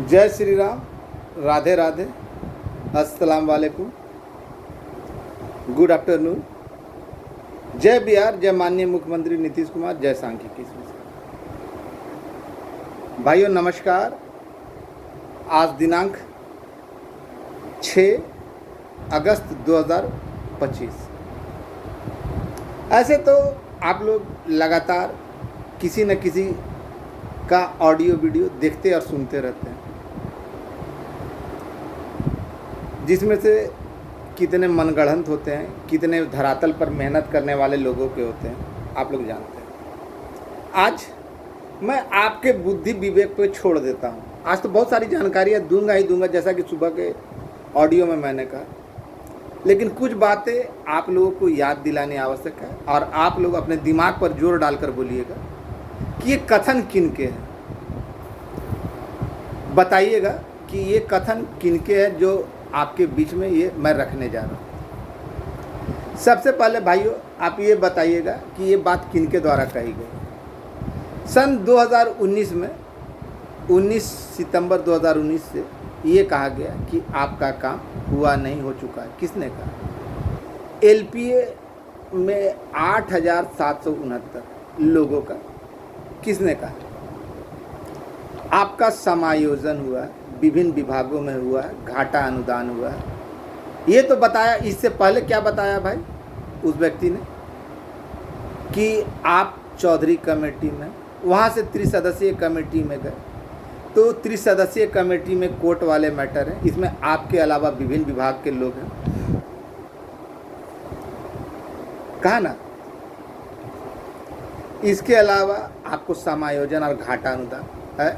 जय श्री राम। राधे राधे। अस्सलाम वालेकुम। Good afternoon. जय बिहार। जय माननीय मुख्यमंत्री नीतीश कुमार। जय सांख्यिकी। भाइयों नमस्कार। आज दिनांक 6 अगस्त 2025। ऐसे तो आप लोग लगातार किसी न किसी का ऑडियो वीडियो देखते और सुनते रहते हैं, जिसमें से कितने मनगढ़ंत होते हैं, कितने धरातल पर मेहनत करने वाले लोगों के होते हैं, आप लोग जानते हैं। आज मैं आपके बुद्धि विवेक पे छोड़ देता हूँ। आज तो बहुत सारी जानकारियाँ दूंगा ही दूंगा, जैसा कि सुबह के ऑडियो में मैंने कहा, लेकिन कुछ बातें आप लोगों को याद दिलानी आवश्यक है और आप लोग अपने दिमाग पर जोर डालकर बोलिएगा कि ये कथन किनके हैं। बताइएगा कि ये कथन किनके हैं जो आपके बीच में ये मैं रखने जा रहा हूँ। सबसे पहले भाइयों आप ये बताइएगा कि ये बात किनके द्वारा कही गई। सन 2019 में 19 सितंबर 2019 से ये कहा गया कि आपका काम हुआ नहीं, हो चुका है। किसने कहा? एलपीए में 8,769 लोगों का किसने कहा? आपका समायोजन हुआ, विभिन्न विभागों में हुआ, घाटा अनुदान हुआ, ये तो बताया। इससे पहले क्या बताया भाई उस व्यक्ति ने कि आप चौधरी कमेटी में, वहाँ से त्रिसदस्यीय कमेटी में गए, तो त्रिसदस्यीय कमेटी में कोर्ट वाले मैटर हैं, इसमें आपके अलावा विभिन्न विभाग के लोग हैं। कहा ना? इसके अलावा आपको समायोजन और घाटा अनुदान है,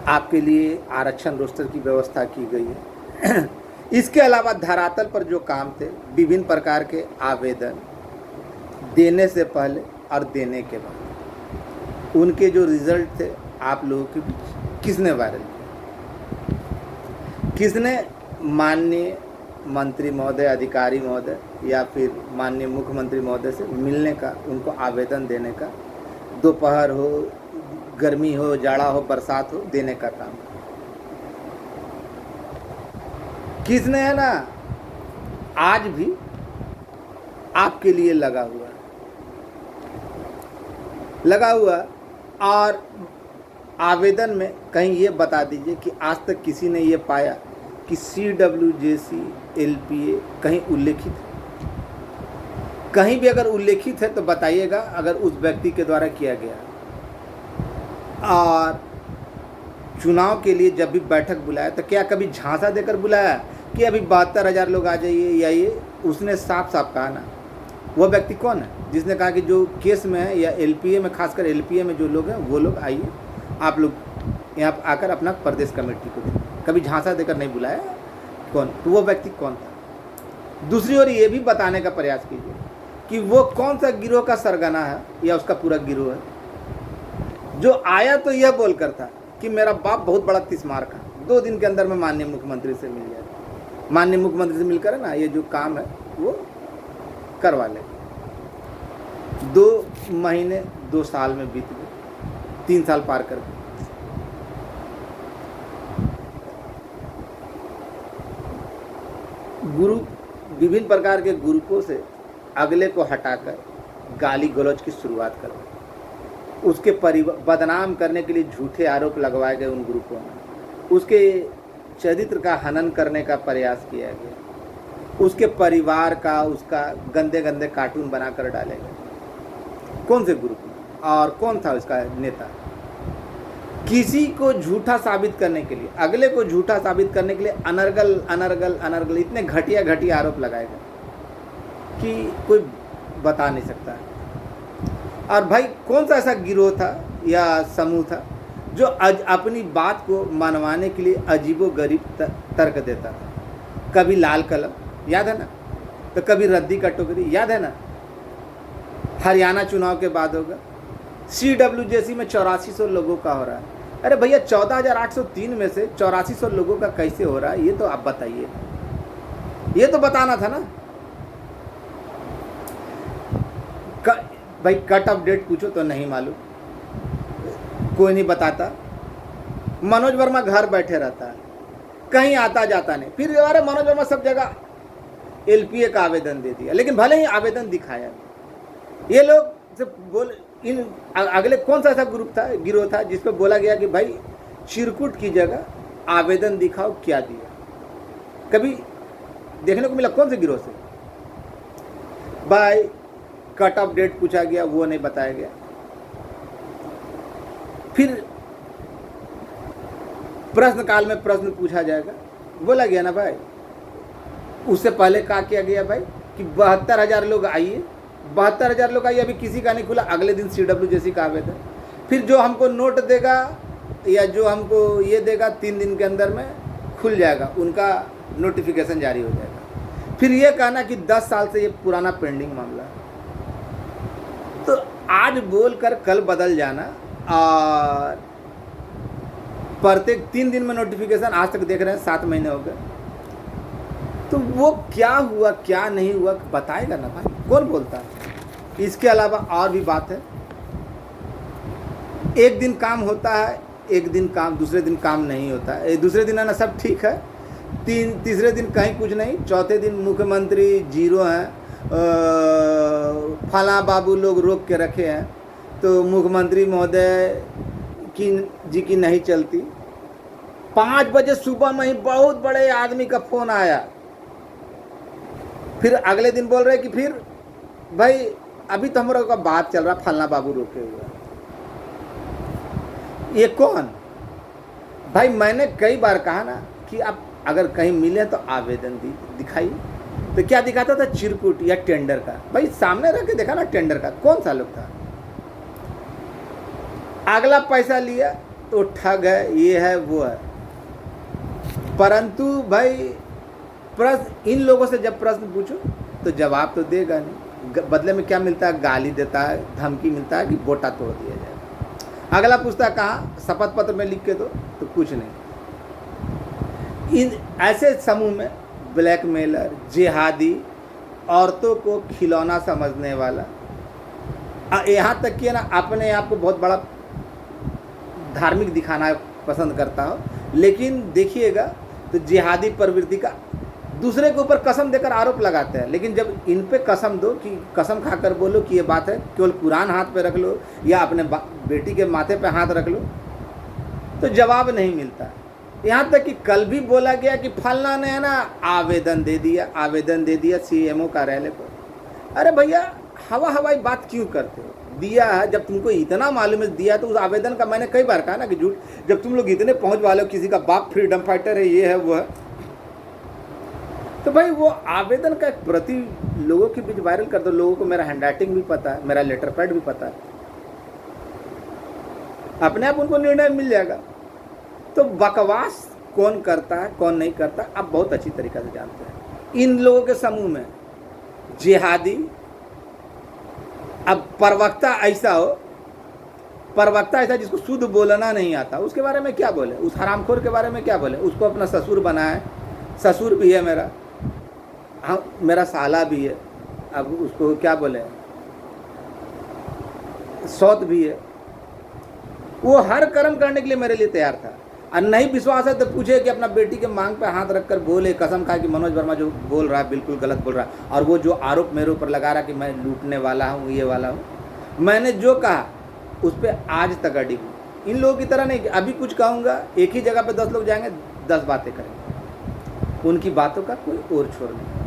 आपके लिए आरक्षण रोस्टर की व्यवस्था की गई है। इसके अलावा धरातल पर जो काम थे, विभिन्न प्रकार के आवेदन देने से पहले और देने के बाद उनके जो रिजल्ट थे आप लोगों के बीच किसने वायरल किया? किसने माननीय मंत्री महोदय, अधिकारी महोदय या फिर माननीय मुख्यमंत्री महोदय से मिलने का, उनको आवेदन देने का, दोपहर हो, गर्मी हो, जाड़ा हो, बरसात हो, देने का काम किसने है ना? आज भी आपके लिए लगा हुआ। और आवेदन में कहीं ये बता दीजिए कि आज तक किसी ने ये पाया कि CWJC LPA कहीं उल्लेखित है? कहीं भी अगर उल्लेखित है तो बताइएगा, अगर उस व्यक्ति के द्वारा किया गया। और चुनाव के लिए जब भी बैठक बुलाया तो क्या कभी झांसा देकर बुलाया कि अभी 72,000 लोग आ जाइए, या ये उसने साफ साफ कहा ना? वो व्यक्ति कौन है जिसने कहा कि जो केस में है या LPA में, खासकर LPA में जो लोग हैं वो लोग आइए, आप लोग यहाँ आकर अपना प्रदेश कमेटी को दें? कभी झांसा देकर नहीं बुलाया। कौन? तो वो व्यक्ति कौन था? दूसरी ओर ये भी बताने का प्रयास कीजिए कि वो कौन सा गिरोह का सरगना है या उसका पूरा गिरोह है जो आया तो यह बोलकर था कि मेरा बाप बहुत बड़ा तिस्मार का, 2 दिन के अंदर में माननीय मुख्यमंत्री से मिल जाए। माननीय मुख्यमंत्री से मिलकर ना ये जो काम है वो करवा ले। 2 महीने 2 साल में बीत गए, 3 साल पार कर गए। गुरु विभिन्न प्रकार के ग्रुपों से अगले को हटाकर गाली गलौज की शुरुआत कर, उसके बदनाम करने के लिए झूठे आरोप लगवाए गए उन ग्रुपों में, उसके चरित्र का हनन करने का प्रयास किया गया, उसके परिवार का, उसका गंदे गंदे कार्टून बनाकर डाले गए। कौन से ग्रुप में और कौन था उसका नेता? किसी को झूठा साबित करने के लिए, अगले को झूठा साबित करने के लिए अनर्गल इतने घटिया आरोप लगाए गए कि कोई बता नहीं सकता। और भाई कौन सा ऐसा गिरोह था या समूह था जो अपनी बात को मनवाने के लिए अजीबोगरीब तर्क देता था? कभी लाल कलम, याद है ना? तो कभी रद्दी का टोकरी, याद है ना? हरियाणा चुनाव के बाद होगा, CWJC में 8400 लोगों का हो रहा है। अरे भैया 14,803 में से 8400 लोगों का कैसे हो रहा है, ये तो आप बताइए। ये तो बताना था ना भाई। कट ऑफ डेट पूछो तो नहीं मालूम, कोई नहीं बताता। मनोज वर्मा घर बैठे रहता है, कहीं आता जाता नहीं। फिर अरे मनोज वर्मा सब जगह एलपीए का आवेदन दे दिया, लेकिन भले ही आवेदन दिखाया। ये लोग से बोल इन अगले कौन सा ऐसा ग्रुप था, गिरोह था, जिस पर बोला गया कि भाई चिरकुट की जगह आवेदन दिखाओ, क्या दिया? कभी देखने को मिला कौन से गिरोह से? भाई कट ऑफ डेट पूछा गया, वो नहीं बताया गया। फिर प्रश्न काल में प्रश्न पूछा जाएगा, बोला गया ना भाई। उससे पहले कहा किया गया भाई कि 72,000 लोग आइए, 72,000 लोग आइए, अभी किसी का नहीं खुला। अगले दिन CWJC का आवेदन। फिर जो हमको नोट देगा या जो हमको ये देगा 3 दिन के अंदर में खुल जाएगा, उनका नोटिफिकेशन जारी हो जाएगा। फिर ये कहना कि 10 साल से ये पुराना पेंडिंग मामला। तो आज बोलकर कल बदल जाना, और प्रत्येक 3 दिन में नोटिफिकेशन आज तक देख रहे हैं, 7 महीने हो गए। तो वो क्या हुआ क्या नहीं हुआ बताएगा ना भाई, कौन बोलता है? इसके अलावा और भी बात है। एक दिन काम होता है, एक दिन काम, दूसरे दिन काम नहीं होता है। दूसरे दिन है ना सब ठीक है, तीसरे दिन कहीं कुछ नहीं, चौथे दिन मुख्यमंत्री जीरो हैं, फला बाबू लोग रोक के रखे हैं, तो मुख्यमंत्री महोदय जी की नहीं चलती। 5 बजे सुबह में ही बहुत बड़े आदमी का फोन आया। फिर अगले दिन बोल रहे कि फिर भाई अभी तो हम लोग का बात चल रहा, फलना बाबू रोके हुए। ये कौन? भाई मैंने कई बार कहा ना कि आप अगर कहीं मिले तो आवेदन दिखाइए। तो क्या दिखाता था? चिरकुट या टेंडर का। भाई सामने रख के देखा ना टेंडर का, कौन सा लोग था? अगला पैसा लिया तो ठग है, ये है वो है। परंतु भाई प्रश्न इन लोगों से जब प्रश्न पूछो तो जवाब तो देगा नहीं। बदले में क्या मिलता है? गाली देता है, धमकी मिलता है कि बोटा तोड़ दिया जाएगा। अगला पूछता है कहाँ? शपथ पत्र में लिख के दो, तो कुछ नहीं। इन ऐसे समूह में ब्लैकमेलर, जिहादी, औरतों को खिलौना समझने वाला, यहाँ तक कि ना अपने आप को बहुत बड़ा धार्मिक दिखाना पसंद करता हो, लेकिन देखिएगा तो जिहादी प्रवृत्ति का दूसरे के ऊपर कसम देकर आरोप लगाते हैं। लेकिन जब इन पे कसम दो कि कसम खाकर बोलो कि ये बात है, केवल कुरान हाथ पे रख लो या अपने बेटी के माथे पे हाथ रख लो, तो जवाब नहीं मिलता। यहाँ तक कि कल भी बोला गया कि फलना ने है ना आवेदन दे दिया CMO कार्यालय को। अरे भैया हवाई बात क्यों करते हो? दिया है, जब तुमको इतना मालूम है दिया, तो उस आवेदन का मैंने कई बार कहा ना कि झूठ। जब तुम लोग इतने पहुंच वाले हो, किसी का बाप फ्रीडम फाइटर है, ये है वो है, तो भाई वो आवेदन का एक प्रति लोगों के बीच वायरल कर दो। लोगों को मेरा हैंडराइटिंग भी पता है, मेरा लेटर पैड भी पता है, अपने आप उनको निर्णय मिल जाएगा। तो बकवास कौन करता है कौन नहीं करता आप बहुत अच्छी तरीके से जानते हैं। इन लोगों के समूह में जिहादी, अब प्रवक्ता ऐसा जिसको शुद्ध बोलना नहीं आता, उसके बारे में क्या बोले? उस हरामखोर के बारे में क्या बोले? उसको अपना ससुर बनाए, ससुर भी है मेरा, हाँ मेरा साला भी है, अब उसको क्या बोले, सौत भी है। वो हर कर्म करने के लिए मेरे लिए तैयार था। और नहीं विश्वास है तो पूछे कि अपना बेटी के मांग पे हाथ रखकर बोले, कसम खा कि मनोज वर्मा जो बोल रहा है बिल्कुल गलत बोल रहा है। और वो जो आरोप मेरे ऊपर लगा रहा कि मैं लूटने वाला हूँ, ये वाला हूँ, मैंने जो कहा उस पर आज तक अड़ी हूँ। इन लोगों की तरह नहीं कि अभी कुछ कहूँगा, एक ही जगह पे 10 लोग जाएंगे, 10 बातें करेंगे, उनकी बातों का कोई और छोर नहीं।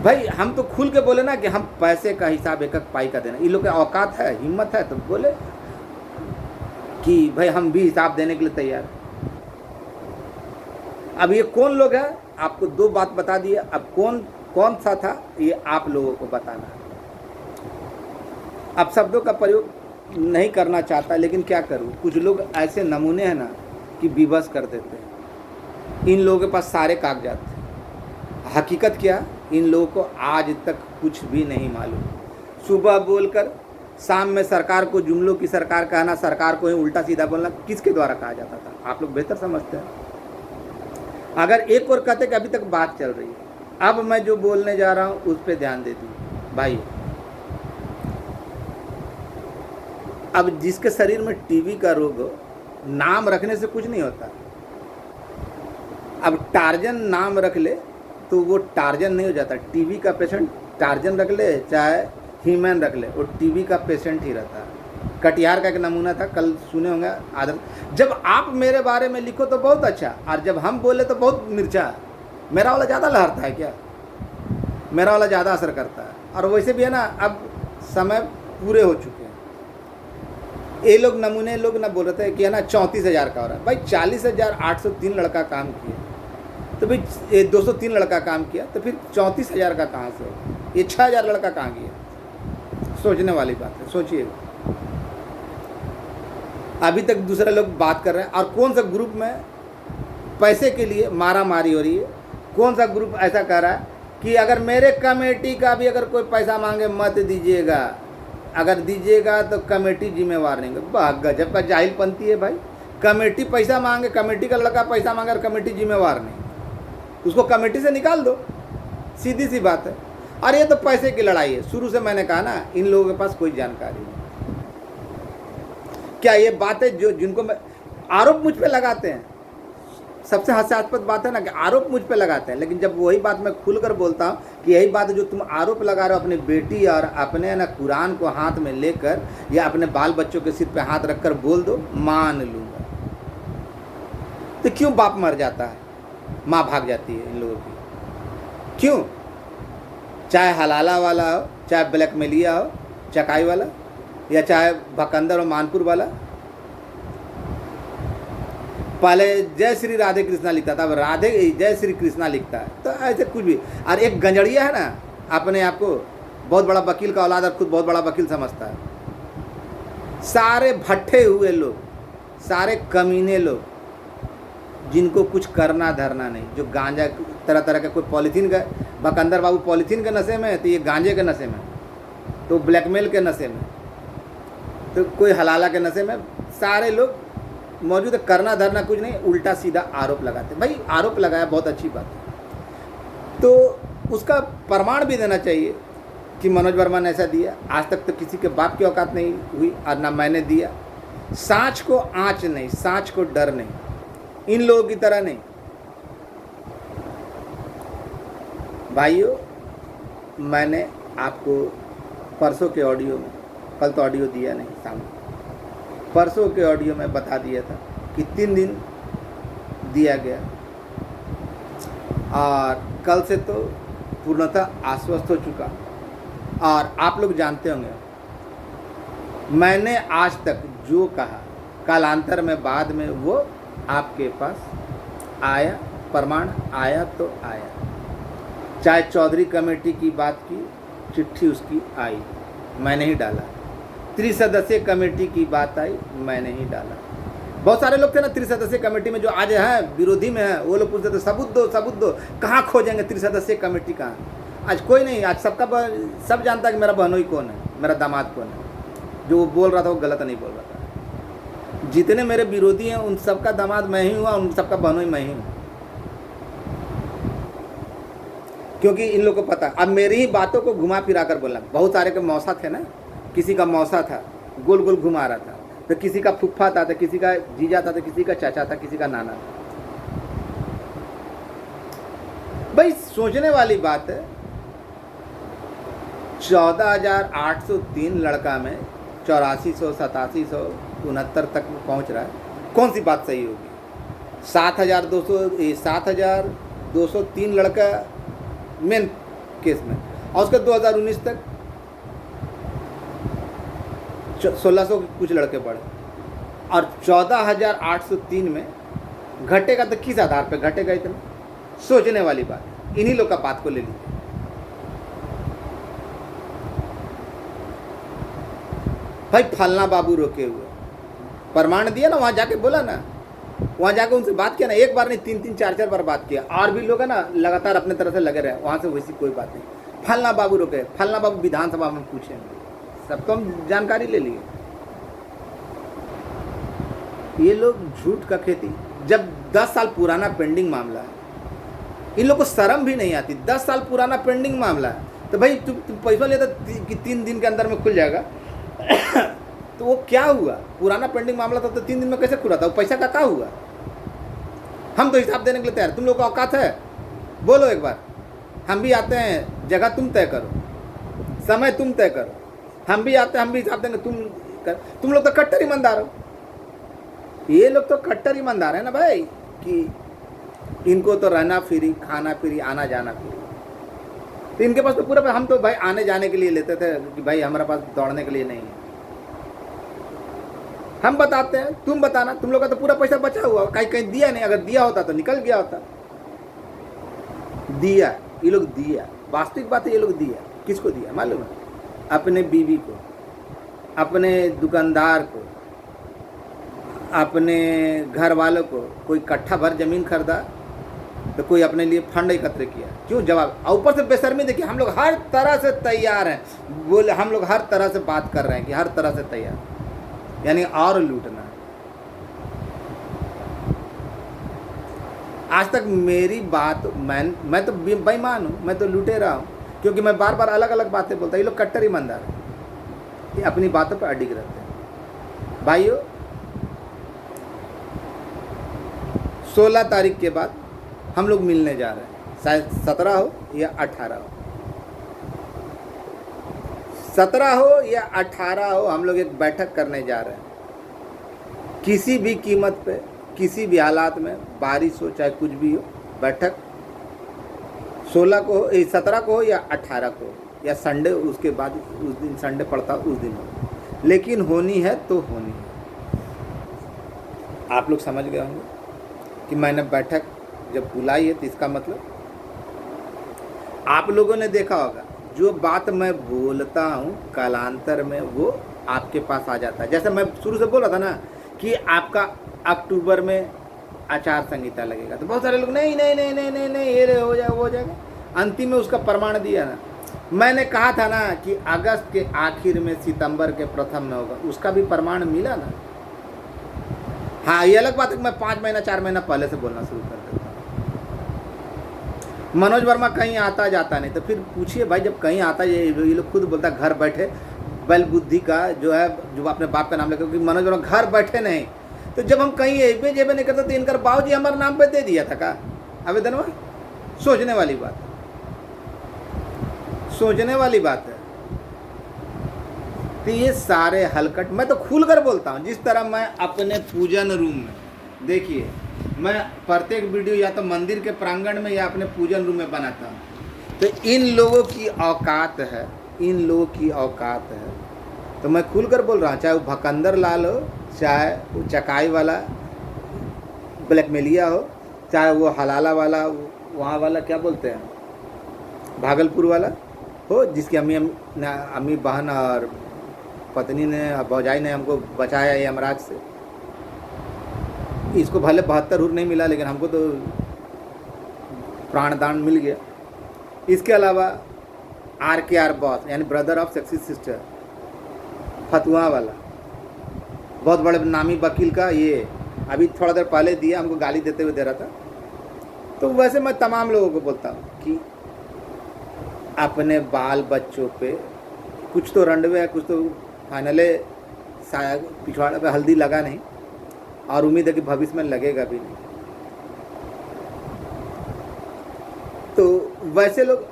भाई हम तो खुल के बोले ना कि हम पैसे का हिसाब एक पाई का देना। इन लोग के औकात है, हिम्मत है, तो बोले कि भाई हम भी हिसाब देने के लिए तैयार। अब ये कौन लोग हैं? आपको 2 बात बता दिए, अब कौन सा था ये आप लोगों को बताना है। अब शब्दों का प्रयोग नहीं करना चाहता, लेकिन क्या करूं, कुछ लोग ऐसे नमूने हैं ना कि विवश कर देते हैं। इन लोगों के पास सारे कागजात थे। हकीकत क्या, इन लोगों को आज तक कुछ भी नहीं मालूम। सुबह बोलकर शाम में सरकार को जुमलों की सरकार कहना, सरकार को ही उल्टा सीधा बोलना किसके द्वारा कहा जाता था? आप लोग बेहतर समझते हैं। अगर एक और कहते कि अभी तक बात चल रही है, अब मैं जो बोलने जा रहा हूँ उस पर ध्यान दे दी भाई। अब जिसके शरीर में टीबी का रोग हो, नाम रखने से कुछ नहीं होता। अब टार्जन नाम रख ले तो वो टार्जन नहीं हो जाता। टीबी का पेशेंट टार्जन रख ले चाहे हीमैन रख ले, वो टीबी का पेशेंट ही रहता है। कटिहार का एक नमूना था, कल सुने होंगे आदत, जब आप मेरे बारे में लिखो तो बहुत अच्छा, और जब हम बोले तो बहुत मिर्चा। मेरा वाला ज़्यादा लहरता है क्या? मेरा वाला ज़्यादा असर करता है। और वैसे भी है ना, अब समय पूरे हो चुके हैं। ये लोग नमूने लोग ना बोल रहे थे कि है ना 34,000 का हो रहा है। भाई 40,803 लड़का काम किया, तो भाई ये 203 लड़का काम किया, तो फिर 34,000 का कहाँ से होगा? ये 6,000 लड़का कहाँ गया? सोचने वाली बात है, सोचिए। अभी तक दूसरे लोग बात कर रहे हैं, और कौन सा ग्रुप में पैसे के लिए मारा मारी हो रही है? कौन सा ग्रुप ऐसा कह रहा है कि अगर मेरे कमेटी का भी अगर कोई पैसा मांगे मत दीजिएगा, अगर दीजिएगा तो कमेटी जिम्मेवार नहीं। वाह, गजब का जाहिलपंथी है भाई। कमेटी पैसा मांगे, कमेटी का लड़का पैसा मांगे और कमेटी जिम्मेवार नहीं, उसको कमेटी से निकाल दो, सीधी सी बात है। और ये तो पैसे की लड़ाई है। शुरू से मैंने कहा ना, इन लोगों के पास कोई जानकारी नहीं। क्या ये बातें जो जिनको मैं आरोप मुझ पे लगाते हैं, सबसे हास्यास्पद बात है ना कि आरोप मुझ पे लगाते हैं, लेकिन जब वही बात मैं खुलकर बोलता हूँ कि यही बात जो तुम आरोप लगा रहे हो अपनी बेटी और अपने ना कुरान को हाथ में लेकर या अपने बाल बच्चों के सिर पे हाथ रखकर बोल दो, मान लूँगा। तो क्यों बाप मर जाता है, माँ भाग जाती है इन लोगों की? क्यों? चाहे हलाला वाला हो, चाहे ब्लैकमेलिया हो, चकाई वाला, या चाहे भकंदर और मानपुर वाला। पहले जय श्री राधे कृष्णा लिखता था, अब राधे जय श्री कृष्णा लिखता है। तो ऐसे कुछ भी। और एक गंजड़िया है ना, अपने आप को बहुत बड़ा वकील का औलाद और खुद बहुत बड़ा वकील समझता है। सारे भट्ठे हुए लोग, सारे कमीने लोग, जिनको कुछ करना धरना नहीं, जो गांजा तरह तरह का, कोई पॉलीथीन का, भकंदर बाबू पॉलीथीन के नशे में, तो ये गांजे के नशे में, तो ब्लैकमेल के नशे में, तो कोई हलाला के नशे में, सारे लोग मौजूद है। करना धरना कुछ नहीं, उल्टा सीधा आरोप लगाते। भाई आरोप लगाया बहुत अच्छी बात है, तो उसका प्रमाण भी देना चाहिए कि मनोज वर्मा ने ऐसा दिया। आज तक तो किसी के बाप की औकात नहीं हुई, और ना मैंने दिया। सांच को आँच नहीं, सांच को डर नहीं, इन लोगों की तरह नहीं। भाइयों, मैंने आपको परसों के ऑडियो में, कल तो ऑडियो दिया नहीं सामने, परसों के ऑडियो में बता दिया था कि 3 दिन दिया गया, और कल से तो पूर्णतः आश्वस्त हो चुका। और आप लोग जानते होंगे, मैंने आज तक जो कहा, कालांतर में बाद में वो आपके पास आया, प्रमाण आया तो आया। चाहे चौधरी कमेटी की बात की, चिट्ठी उसकी आई, मैंने ही डाला। त्रिसदस्यीय कमेटी की बात आई, मैंने ही डाला। बहुत सारे लोग थे ना त्रिसदस्यीय कमेटी में, जो आज हैं विरोधी में हैं, वो लोग पूछते थे सबूत दो, सबूत दो। कहाँ खोजेंगे त्रिसदस्यीय कमेटी? कहाँ? आज कोई नहीं, आज सब जानता है कि मेरा बहनोई कौन है, मेरा दामाद कौन है। जो वो बोल रहा था वो गलत नहीं बोल रहा था। जितने मेरे विरोधी हैं उन सबका दामाद मैं ही हुआ, उन सबका बहनोई मैं ही हूँ, क्योंकि इन लोगों को पता। अब मेरी ही बातों को घुमा फिरा कर बोलना। बहुत सारे के मौसा थे ना, किसी का मौसा था, गोल गोल घुमा रहा था, तो किसी का फुफ्फा था, तो किसी का जीजा था, तो किसी का चाचा था, किसी का नाना था। भाई सोचने वाली बात है। 14,803 लड़का में 8400, 8700, 69 तक पहुंच रहा है। कौन सी बात सही होगी? 7,203 लड़का मेन केस में, और उसके 2019 तक 1600 कुछ लड़के बढ़े, और 14,803 में घटेगा तो किस आधार पे घटेगा इतना? सोचने वाली बात। इन्हीं लोग का बात को ले लीजिए। भाई फलना बाबू रोके हुए, प्रमाण दिया ना, वहाँ जाके बोला ना, वहाँ जाके उनसे बात किया ना, एक बार नहीं 3-3, 4-4 बार बात किया। और भी लोग है ना लगातार अपने तरफ से लगे रहे, वहाँ से वैसी कोई बात नहीं। फलना बाबू रोके, फलना बाबू विधानसभा में पूछेंगे, सबको हम जानकारी ले लिए। ये लोग झूठ का खेती, जब 10 साल पुराना पेंडिंग मामला है, इन लोग को शर्म भी नहीं आती। 10 साल पुराना पेंडिंग मामला है, तो भाई तुम पैसा लेता कि 3 दिन के अंदर में खुल जाएगा। तो वो क्या हुआ? पुराना पेंडिंग मामला था तो 3 दिन में कैसे पूरा था? वो पैसा का क्या हुआ? हम तो हिसाब देने के लिए तैयार। तुम लोग का औकात है? बोलो एक बार। हम भी आते हैं, जगह तुम तय करो, समय तुम तय करो। हम भी आते हैं, हम भी हिसाब देंगे, तुम लोग तो कट्टर ईमानदार हो। ये लोग तो कट्टर ईमानदार है ना भाई, कि इनको तो रहना फ्री, खाना फ्री, आना जाना फ्री। तो इनके पास तो पूरा, हम तो भाई आने जाने के लिए लेते थे कि भाई हमारे पास दौड़ने के लिए नहीं है। हम बताते हैं, तुम बताना। तुम लोग का तो पूरा पैसा बचा हुआ, कहीं कहीं दिया नहीं। अगर दिया होता तो निकल गया होता। दिया, ये लोग दिया। वास्तविक बात है, ये लोग दिया। किसको दिया मालूम है? अपने बीवी को, अपने दुकानदार को, अपने घर वालों को। कोई कट्ठा भर जमीन खरीदा तो कोई अपने लिए फंड एकत्र किया। क्यों? जवाब। ऊपर से बेशर्मी देखिए, हम लोग हर तरह से तैयार हैं। बोले हम लोग हर तरह से बात कर रहे हैं कि हर तरह से तैयार, यानी और लूटना। आज तक मेरी बात, मैं तो बेईमान हूँ, मैं तो लूटे रहा हूँ, क्योंकि मैं बार बार अलग अलग बातें बोलता। ये लोग कट्टर ईमानदार हैं, ये अपनी बातों पर अडिग रहते हैं। भाइयों, 16 तारीख के बाद हम लोग मिलने जा रहे हैं। शायद 17 हो या 18 हो, 17 हो या 18 हो, हम लोग एक बैठक करने जा रहे हैं। किसी भी कीमत पे, किसी भी हालात में, बारिश हो चाहे कुछ भी हो, बैठक 16 को हो, 17 को हो या 18 को, या संडे उसके बाद, उस दिन संडे पड़ता उस दिन हो, लेकिन होनी है तो होनी है। आप लोग समझ गए होंगे कि मैंने बैठक जब बुलाई है तो इसका मतलब आप लोगों ने देखा होगा, जो बात मैं बोलता हूँ कालांतर में वो आपके पास आ जाता है। जैसे मैं शुरू से बोल रहा था ना कि आपका अक्टूबर में आचार संहिता लगेगा, तो बहुत सारे लोग नहीं नहीं नहीं नहीं नहीं नहीं ये हो जाएगा वो हो जाएगा। अंतिम में उसका प्रमाण दिया ना। मैंने कहा था ना कि अगस्त के आखिर में, सितंबर के प्रथम में होगा, उसका भी प्रमाण मिला ना। हाँ, ये अलग बात है कि मैं 5 महीना 4 महीना पहले से बोलना शुरू कर देता हूँ। मनोज वर्मा कहीं आता जाता नहीं, तो फिर पूछिए भाई, जब कहीं आता ये लोग खुद बोलता घर बैठे बल बुद्धि का जो है, जो अपने बाप का नाम लेकर, क्योंकि मनोज वर्मा घर बैठे नहीं। तो जब हम कहीं एबे जेबे नहीं करते तो इनकर बाबूजी हमारे नाम पे दे दिया था का आवेदन में? सोचने वाली बात है, सोचने वाली बात है। तो ये सारे हलकट, मैं तो खुल कर बोलता हूँ। जिस तरह मैं अपने पूजन रूम में, देखिए मैं प्रत्येक वीडियो या तो मंदिर के प्रांगण में या अपने पूजन रूम में बनाता हूँ। तो इन लोगों की औकात है, इन लोगों की औकात है, तो मैं खुल कर बोल रहा हूँ। चाहे वो भकंदर लाल हो, चाहे वो चकाई वाला ब्लैकमेलिया हो, चाहे वो हलाला वाला, वहाँ वाला क्या बोलते हैं, भागलपुर वाला हो, जिसकी अम्मी बहन और पत्नी ने, भौजाई ने हमको बचाया ये यमराज से। इसको भले 72 हुर नहीं मिला, लेकिन हमको तो प्राणदान मिल गया। इसके अलावा RKR बॉस, यानी brother of sexy sister, Fatuha वाला, बहुत बड़े नामी वकील का, ये अभी थोड़ा देर पहले दिया, हमको गाली देते हुए दे रहा था। तो वैसे मैं तमाम लोगों को बोलता हूँ कि अपने बाल बच्चों पे कुछ तो रंडवे है, कुछ तो फाइनले शायद पिछवाड़े पे हल्दी लगा नहीं, और उम्मीद है कि भविष्य में लगेगा भी नहीं। तो वैसे लोग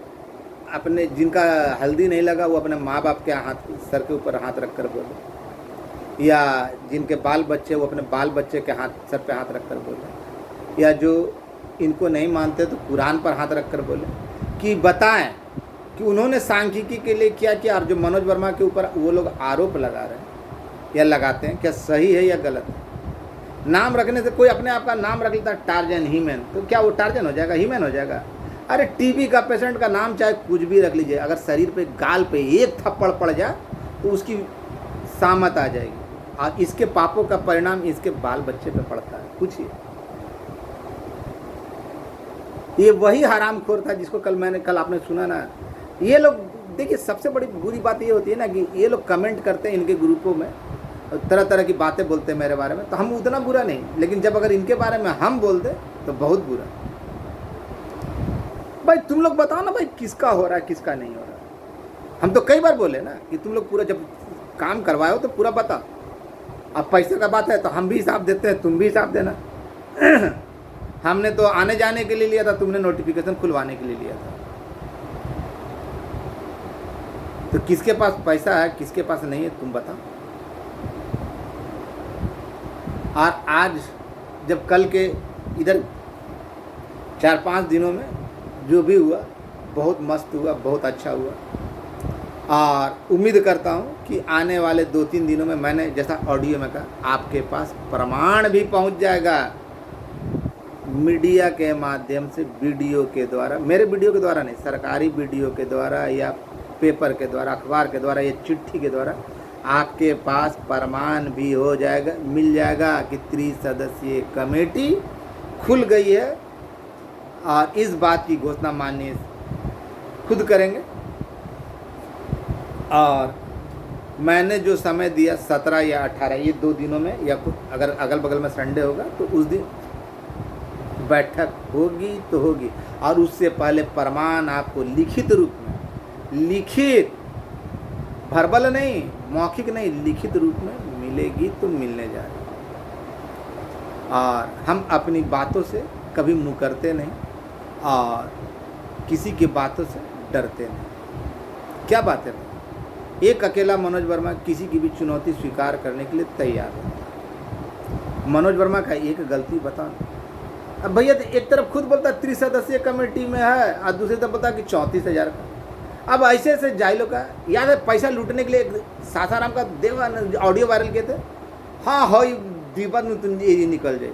अपने, जिनका हल्दी नहीं लगा, वो अपने माँ बाप के हाथ, सर के ऊपर हाथ रख कर बोले, या जिनके बाल बच्चे, वो अपने बाल बच्चे के हाथ, सर पे हाथ रख कर बोले, या जो इनको नहीं मानते तो कुरान पर हाथ रख कर बोले कि बताएं कि उन्होंने सांख्यिकी के लिए क्या किया, और जो मनोज वर्मा के ऊपर वो लोग आरोप लगा रहे हैं या लगाते हैं, क्या सही है या गलत है। नाम रखने से, कोई अपने आप का नाम रख लेता है टार्जन, हीमैन, तो क्या वो टार्जन हो जाएगा, हीमैन हो जाएगा? अरे टीबी का पेशेंट का नाम चाहे कुछ भी रख लीजिए, अगर शरीर पे, गाल पे एक थप्पड़ पड़ जाए तो उसकी सामत आ जाएगी, और इसके पापों का परिणाम इसके बाल बच्चे पे पड़ता है। पूछिए, ये वही हरामखोर था जिसको कल आपने सुना ना। ये लोग देखिए, सबसे बड़ी बुरी बात ये होती है ना कि ये लोग कमेंट करते हैं इनके ग्रुपों में, तरह तरह की बातें बोलते हैं मेरे बारे में, तो हम उतना बुरा नहीं, लेकिन जब अगर इनके बारे में हम बोल दें तो बहुत बुरा। भाई तुम लोग बताओ ना भाई, किसका हो रहा है किसका नहीं हो रहा है। हम तो कई बार बोले ना कि तुम लोग पूरा जब काम करवाओ तो पूरा बताओ। अब पैसे का बात है तो हम भी हिसाब देते हैं, तुम भी हिसाब देना। हमने तो आने जाने के लिए लिया था, तुमने नोटिफिकेशन खुलवाने के लिए लिया था। तो किसके पास पैसा है, किसके पास नहीं है, तुम बताओ। और आज जब कल के इधर 4-5 दिनों में जो भी हुआ बहुत मस्त हुआ, बहुत अच्छा हुआ। और उम्मीद करता हूँ कि आने वाले 2-3 दिनों में, मैंने जैसा ऑडियो में कहा, आपके पास प्रमाण भी पहुँच जाएगा मीडिया के माध्यम से, वीडियो के द्वारा, मेरे वीडियो के द्वारा नहीं, सरकारी वीडियो के द्वारा या पेपर के द्वारा, अखबार के द्वारा या चिट्ठी के द्वारा आपके पास प्रमाण भी हो जाएगा, मिल जाएगा कि 3 सदस्यीय कमेटी खुल गई है। और इस बात की घोषणा माननीय खुद करेंगे। और मैंने जो समय दिया 17 या 18, ये 2 दिनों में, या अगर अगल बगल में संडे होगा तो उस दिन बैठक होगी तो होगी। और उससे पहले प्रमाण आपको लिखित रूप में, लिखित, वर्बल नहीं, मौखिक नहीं, लिखित रूप में मिलेगी तो मिलने जा रही। और हम अपनी बातों से कभी मुकरते नहीं और किसी की बातों से डरते नहीं। क्या बात है, एक अकेला मनोज वर्मा किसी की भी चुनौती स्वीकार करने के लिए तैयार है। मनोज वर्मा का एक गलती बताओ। अब भैया एक तरफ खुद बोलता 3 सदस्यीय कमेटी में है और दूसरी तरफ बोलता कि 34,000 का। अब ऐसे ऐसे जाइलों का, याद है पैसा लूटने के लिए सासाराम का देवा ऑडियो वायरल किए थे। हाँ हो दीपक में तुम ये निकल जाए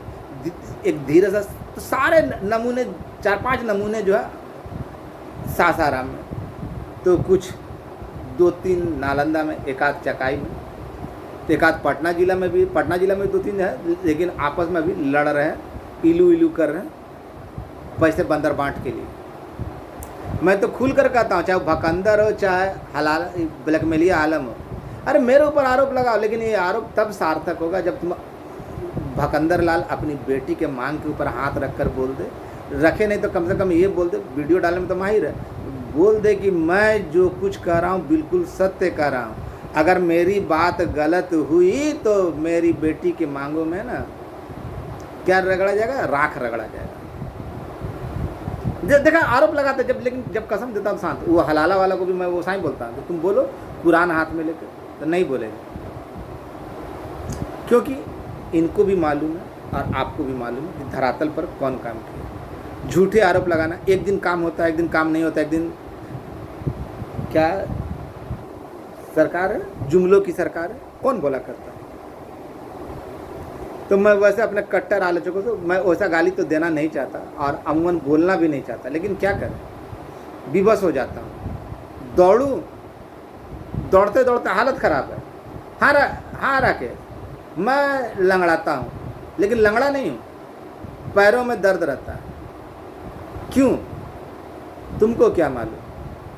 एक धीरे सा। तो सारे नमूने, 4-5 नमूने जो है सासाराम में, तो कुछ 2-3 नालंदा में, एक आध चकाई में, एक आध पटना जिला में भी 2-3 है, लेकिन आपस में भी लड़ रहे हैं, इलू इलू कर रहे हैं पैसे बंदर बांट के लिए। मैं तो खुल कर कहता हूँ, चाहे भकंदर हो चाहे हलाल ब्लैकमेलिया आलम हो, अरे मेरे ऊपर आरोप लगाओ, लेकिन ये आरोप तब सार्थक होगा जब तुम भकंदर लाल अपनी बेटी के मांग के ऊपर हाथ रख कर बोल दे, रखे नहीं तो कम से कम ये बोल दे, वीडियो डालने में तो माहिर है, बोल दे कि मैं जो कुछ कर रहा हूँ बिल्कुल सत्य कर रहा हूँ। अगर मेरी बात गलत हुई तो मेरी बेटी की मांगों में ना क्या रगड़ा जाएगा, राख रगड़ा जाएगा। देखा आरोप लगाते जब, लेकिन जब कसम देता हूँ शांत। वो हलाला वाला को भी मैं वो साई बोलता हूँ कि तुम बोलो कुरान हाथ में लेकर, तो नहीं बोलेगा, क्योंकि इनको भी मालूम है और आपको भी मालूम है कि धरातल पर कौन काम किया। झूठे आरोप लगाना, एक दिन काम होता है, एक दिन काम नहीं होता, एक दिन क्या सरकार है, जुमलों की सरकार है, कौन बोला करता है। तो मैं वैसे अपने कट्टर आलोचकों से मैं वैसा गाली तो देना नहीं चाहता और अमूमन बोलना भी नहीं चाहता, लेकिन क्या करें, विवश हो जाता हूँ। दौड़ते दौड़ते हालत ख़राब है। हाँ राके मैं लंगड़ाता हूँ, लेकिन लंगड़ा नहीं हूँ, पैरों में दर्द रहता है। क्यों, तुमको क्या मालूम।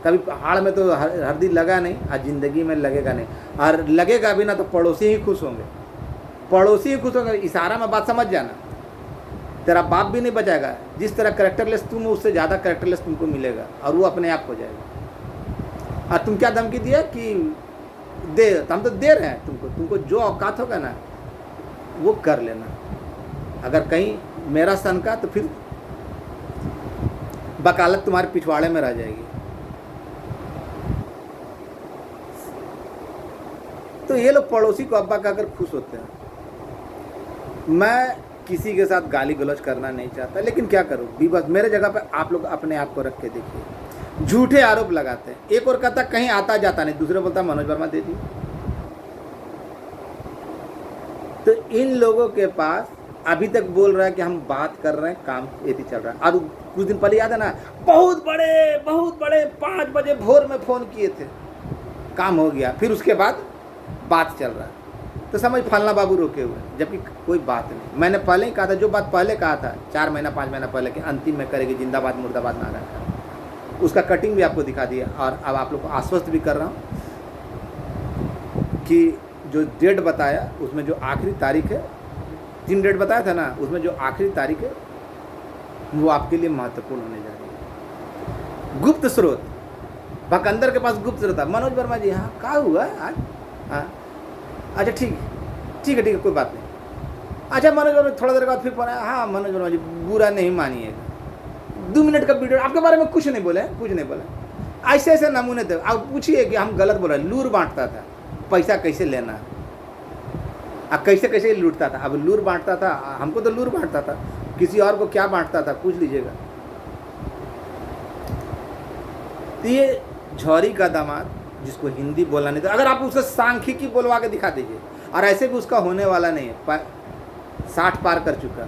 कभी पहाड़ में तो हरदी लगा नहीं और ज़िंदगी में लगेगा नहीं, और लगेगा भी ना तो पड़ोसी ही खुश होंगे, पड़ोसी ही खुश होंगे। इशारा में बात समझ जाना, तेरा बाप भी नहीं बचाएगा। जिस तरह करेक्टरलेस तुम, उससे ज़्यादा करेक्टरलेस तुमको मिलेगा और वो अपने आप हो जाएगा। और तुम क्या धमकी दिया कि दे, हम तो दे रहे हैं तुमको जो औकात होगा ना वो कर लेना। अगर कहीं मेरा सन का तो फिर वकालत तुम्हारे पिछवाड़े में रह जाएगी। तो ये लोग पड़ोसी को अब्बा कहकर खुश होते हैं। मैं किसी के साथ गाली गलौज करना नहीं चाहता, लेकिन क्या करूं, बस मेरे जगह पे आप लोग अपने आप को रख के देखिए। झूठे आरोप लगाते हैं, एक और कहता कहीं आता जाता नहीं, दूसरे बोलता मनोज वर्मा दे दी। तो इन लोगों के पास अभी तक बोल रहा है कि हम बात कर रहे हैं, काम यदि चल रहा है। और कुछ दिन पहले याद है ना, बहुत बड़े 5 बजे भोर में फ़ोन किए थे, काम हो गया, फिर उसके बाद बात चल रहा है। तो समझ फलना बाबू रोके हुए, जबकि कोई बात नहीं। मैंने पहले ही कहा था, जो बात पहले कहा था 4 महीना 5 महीना पहले कि अंतिम में करेगी जिंदाबाद मुर्दाबाद नारा का, उसका कटिंग भी आपको दिखा दिया। और अब आप लोग को आश्वस्त भी कर रहा हूँ कि जो डेट बताया उसमें जो आखिरी तारीख है, 3 डेट बताया था ना, उसमें जो आखिरी तारीख है वो आपके लिए महत्वपूर्ण होने जा रही है। गुप्त स्रोत, भकंदर के पास गुप्त स्रोत था, मनोज वर्मा जी हाँ क्या हुआ आज, हाँ अच्छा ठीक, ठीक है कोई बात नहीं। अच्छा मनोज वर्मा थोड़ा देर बाद फिर फोन आया, हाँ मनोज वर्मा जी बुरा नहीं मानिएगा, 2 मिनट का वीडियो आपके बारे में कुछ नहीं बोले, कुछ नहीं बोले। ऐसे ऐसे नमूने थे। आप पूछिए कि हम गलत बोल रहे हैं। लूर बांटता था, पैसा कैसे लेना, अब कैसे कैसे लूटता था। अब लूर बांटता था, हमको तो लूर बांटता था, किसी और को क्या बांटता था पूछ लीजिएगा। तो ये झौरी का दामाद जिसको हिंदी बोलना नहीं था, अगर आप उसको सांख्यिकी बोलवा के दिखा दीजिए, और ऐसे भी उसका होने वाला नहीं है, 60 पार कर चुका,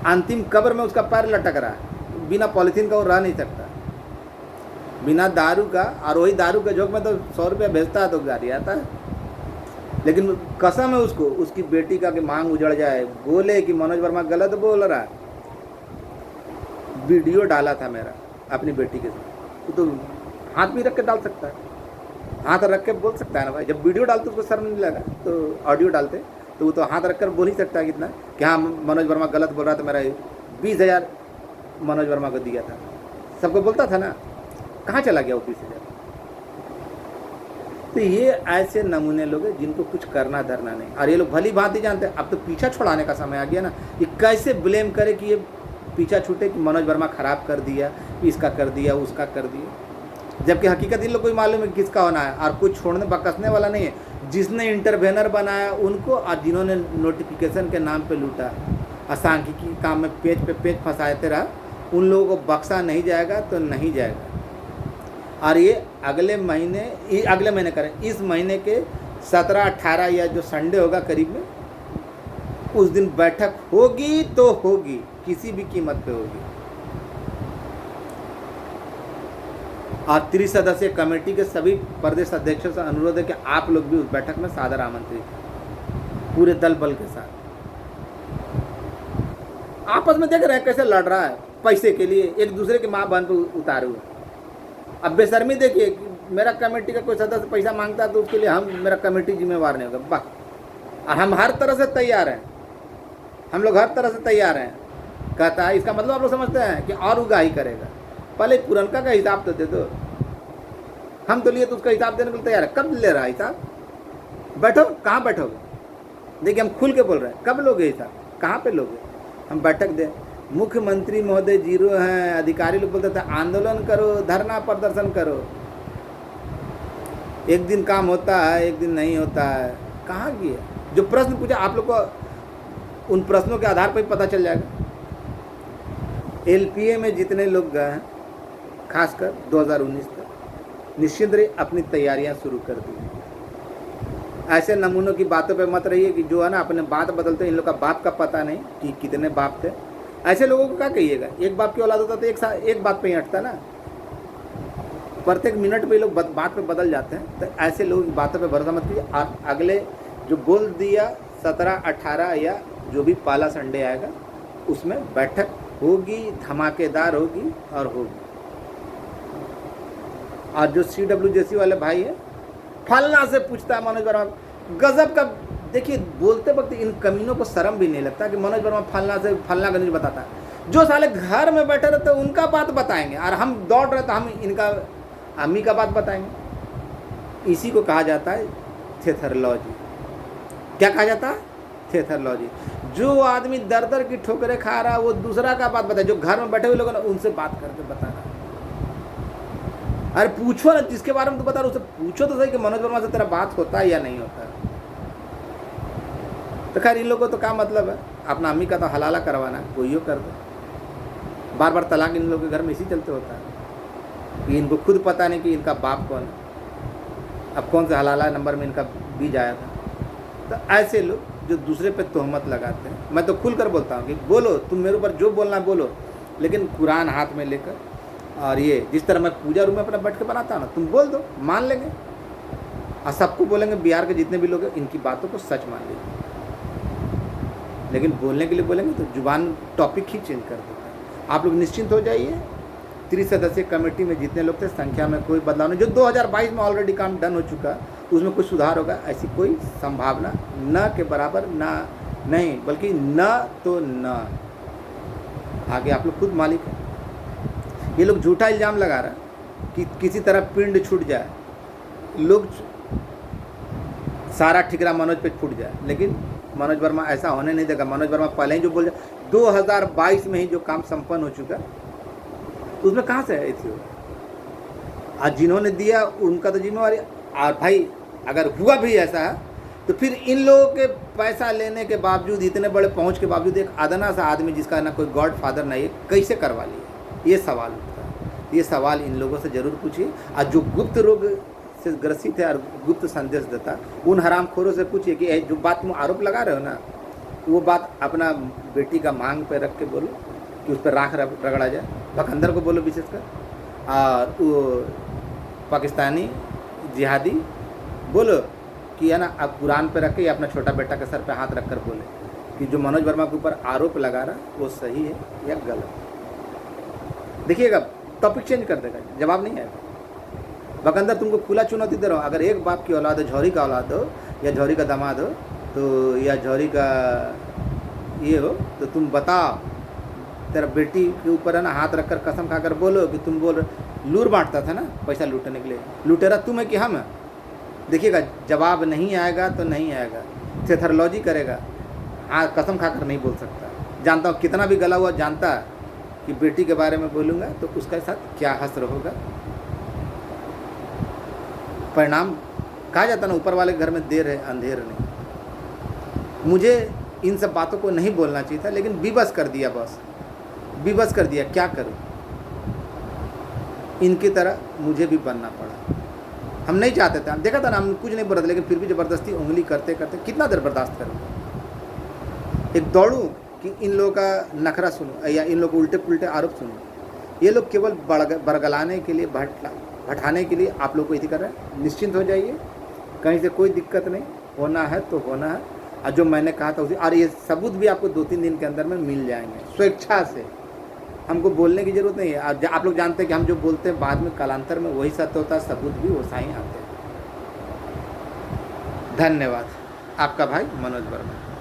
अंतिम कब्र में उसका पैर लटक रहा है, बिना पॉलिथीन का वो रह नहीं सकता, बिना दारू का। और वही दारू के झोंक में तो 100 रुपया भेजता है तो गाड़ी आता है। लेकिन कसम है उसको, उसकी बेटी का कि मांग उजड़ जाए, बोले कि मनोज वर्मा गलत बोल रहा है। वीडियो डाला था मेरा अपनी बेटी के साथ, तो हाथ भी रख के डाल सकता है, हाथ रख के बोल सकता है ना भाई। जब वीडियो डालते उसको शर्म नहीं लगा, तो ऑडियो डालते तो वो तो हाथ रख कर बोल ही सकता है कितना कि हाँ मनोज वर्मा गलत बोल रहा था, मेरा 20,000 मनोज वर्मा को दिया था, सबको बोलता था ना। कहाँ चला गया वो 20,000? तो ये ऐसे नमूने लोग हैं जिनको कुछ करना धरना नहीं, और ये लोग भली भांति जानते हैं। अब तो पीछा छुड़ाने का समय आ गया ना, ये कैसे ब्लेम करे कि ये पीछा छूटे कि मनोज वर्मा खराब कर दिया, इसका कर दिया, उसका कर दिया, जबकि हकीकत इन लोग को ही मालूम है किसका होना है, और कुछ छोड़ने बकसने वाला नहीं है। जिसने इंटरवेनर बनाया उनको, और जिन्होंने नोटिफिकेशन के नाम पे लूटा, सांख्यिकी काम में पेज पे पेज फंसाते रहा, उन लोगों को बख्शा नहीं जाएगा तो नहीं जाएगा। और ये अगले महीने करें, इस महीने के 17, 18 या जो संडे होगा करीब में, उस दिन बैठक होगी तो होगी, किसी भी कीमत पे होगी। और 30 सदस्यीय कमेटी के सभी प्रदेश अध्यक्षों से अनुरोध है कि आप लोग भी उस बैठक में सादर आमंत्रित हैं, पूरे दल बल के साथ। आपस में देख रहे हैं कैसे लड़ रहा है पैसे के लिए, एक दूसरे के माँ बहन पे उतारे हुए। अब बेशर्मी देखिए कि मेरा कमेटी का कोई सदस्य पैसा मांगता है तो उसके लिए मेरा कमेटी जिम्मेवार नहीं होगा, वाह। और हम हर तरह से तैयार हैं, हम लोग हर तरह से तैयार हैं, कहता है। इसका मतलब आप लोग समझते हैं कि और उगाही करेगा। पहले पुरनका का हिसाब तो दे दो, हम तो लिए तो उसका हिसाब देने के लिए तैयार है। कब ले रहा है हिसाब? बैठो, कहाँ बैठोगे? देखिए हम खुल के बोल रहे हैं, कब लोगे हिसाब, कहाँ पे लोगे? हम बैठक दें। मुख्यमंत्री महोदय 0 हैं, अधिकारी लोग बोलते थे आंदोलन करो, धरना प्रदर्शन करो, एक दिन काम होता है, एक दिन नहीं होता है। कहाँ किया? जो प्रश्न पूछा आप लोग को, उन प्रश्नों के आधार पर ही पता चल जाएगा। LPA में जितने लोग गए हैं, खासकर 2019 तक, निश्चिंत रहिए अपनी तैयारियां शुरू कर दी। ऐसे नमूनों की बातों पे मत रहिए कि जो है ना अपने बात बदलते हैं। इन लोग का बाप का पता नहीं कि कितने बाप थे। ऐसे लोगों को क्या कहिएगा? एक बाप की औलाद होता तो एक बात पे ही हटता ना, प्रत्येक मिनट पे लोग बात पे बदल जाते हैं। तो ऐसे लोगों की बातों पे भरोसा मत कीजिए। अगले जो बोल दिया 17, 18 या जो भी पहला संडे आएगा उसमें बैठक होगी, धमाकेदार होगी और होगी। और जो CWJC वाले भाई है, फलना से पूछता है मनोज वर्मा, गजब का। देखिए बोलते वक्त इन कमीनों को शर्म भी नहीं लगता कि मनोज वर्मा फलना से फलना का नहीं बताता। जो साले घर में बैठे रहते उनका बात बताएंगे, और हम दौड़ रहे तो हम इनका अम्मी का बात बताएंगे। इसी को कहा जाता है थेथरलॉजी। क्या कहा जाता है? थेथरलॉजी। जो आदमी दर दर की ठोकरें खा रहा है वो दूसरा का बात बताए, जो घर में बैठे हुए लोग ना उनसे बात करके बता रहा है। अरे पूछो ना, जिसके बारे में तो बता रहा उससे पूछो तो सही कि मनोज वर्मा से तेरा बात होता है या नहीं होता। तो खैर इन लोगों को तो क्या मतलब है, अपना अम्मी का तो हलाला करवाना है, कोई कर दो। बार बार तलाक इन लोगों के घर में इसी चलते होता है कि इनको खुद पता नहीं कि इनका बाप कौन है, अब कौन से हलाला नंबर में इनका बीज आया था। तो ऐसे लोग जो दूसरे पे तोहमत लगाते हैं, मैं तो खुल कर बोलता हूँ कि बोलो, तुम मेरे ऊपर जो बोलना बोलो, लेकिन कुरान हाथ में लेकर, और ये जिस तरह मैं पूजा रूम में अपना बैठ के बनाता हूँ ना, तुम बोल दो, मान लेंगे। और सबको बोलेंगे, बिहार के जितने भी लोग हैं इनकी बातों को सच मान लीजिए। लेकिन बोलने के लिए बोलेंगे तो जुबान टॉपिक ही चेंज कर देता है। आप लोग निश्चिंत हो जाइए, 30 सदस्यीय कमेटी में जितने लोग थे संख्या में कोई बदलाव नहीं। जो 2022 में ऑलरेडी काम डन हो चुका उसमें कुछ सुधार होगा ऐसी कोई संभावना न के बराबर ना नहीं, बल्कि न तो न। आगे आप लोग खुद मालिक हैं। ये लोग झूठा इल्ज़ाम लगा रहा है कि किसी तरह पिंड छूट जाए। लोग सारा ठिकरा मनोज पे फूट जाए, लेकिन मनोज वर्मा ऐसा होने नहीं देगा। मनोज वर्मा पहले ही जो बोल जाए, 2022 में ही जो काम संपन्न हो चुका उसमें कहाँ से आई थी? आज जिन्होंने दिया उनका तो जिम्मेवारी। और भाई अगर हुआ भी ऐसा है तो फिर इन लोगों के पैसा लेने के बावजूद, इतने बड़े पहुंच के बावजूद, एक अदना सा आदमी जिसका ना कोई गॉड फादर नहीं है, कैसे करवा लिया? ये सवाल उठता है। ये सवाल इन लोगों से जरूर पूछिए। और जो गुप्त रोग से ग्रसित है और गुप्त संदेश देता, उन हरामखोरों से पूछिए कि जो बात तुम आरोप लगा रहे हो ना, वो बात अपना बेटी का मांग पे रख के बोलो कि उस पर राख रगड़ा जाए। भकंदर को बोलो विशेषकर, और वो पाकिस्तानी जिहादी बोलो कि है ना, अब कुरान पे रख के या अपना छोटा बेटा के सर पे हाथ रख कर बोले कि जो मनोज वर्मा के ऊपर आरोप लगा रहा वो सही है या गलत। देखिएगा टॉपिक चेंज कर देगा, जवाब नहीं आएगा। भकंदर तुमको खुला चुनौती दे रहा हूँ, अगर एक बाप की औलाद हो, झौरी का औलाद हो या झौरी का दामाद हो तो, या झौरी का ये हो, तो तुम बताओ, तेरा बेटी के ऊपर है ना हाथ रखकर कसम खाकर बोलो कि तुम बोल लूर बांटता था ना पैसा लूटने के लिए, लुटेरा तुम है कि हम है? देखिएगा जवाब नहीं आएगा तो नहीं आएगा, थेथरोलॉजी करेगा। हाँ, कसम खाकर नहीं बोल सकता। जानता हूँ कितना भी गला हुआ जानता है कि बेटी के बारे में बोलूँगा तो उसके साथ क्या हश्र होगा। परिणाम कहा जाता ना, ऊपर वाले घर में देर है अंधेर नहीं। मुझे इन सब बातों को नहीं बोलना चाहिए था, लेकिन विवश कर दिया, बस विवश कर दिया। क्या करूं? इनकी तरह मुझे भी बनना पड़ा। हम नहीं चाहते थे, हम देखा था ना, हम कुछ नहीं बोल रहे थे, लेकिन फिर भी ज़बरदस्ती उंगली करते करते कितना देर बर्दाश्त करूँगा? एक दौड़ूं कि इन लोगों का नखरा सुनूं या इन लोग को उल्टे पुल्टे आरोप सुनूं? ये लोग केवल बरगलाने के लिए, भटकाने के लिए आप लोग को इसी कर रहे हैं। निश्चिंत हो जाइए, कहीं से कोई दिक्कत नहीं, होना है तो होना है। और जो मैंने कहा था उसी, और ये सबूत भी आपको 2-3 दिन के अंदर में मिल जाएंगे स्वेच्छा से। हमको बोलने की ज़रूरत नहीं है। आप लोग जानते हैं कि हम जो बोलते हैं बाद में कालांतर में वही सत्य होता है, सबूत भी वैसा ही आते हैं। धन्यवाद। आपका भाई मनोज वर्मा।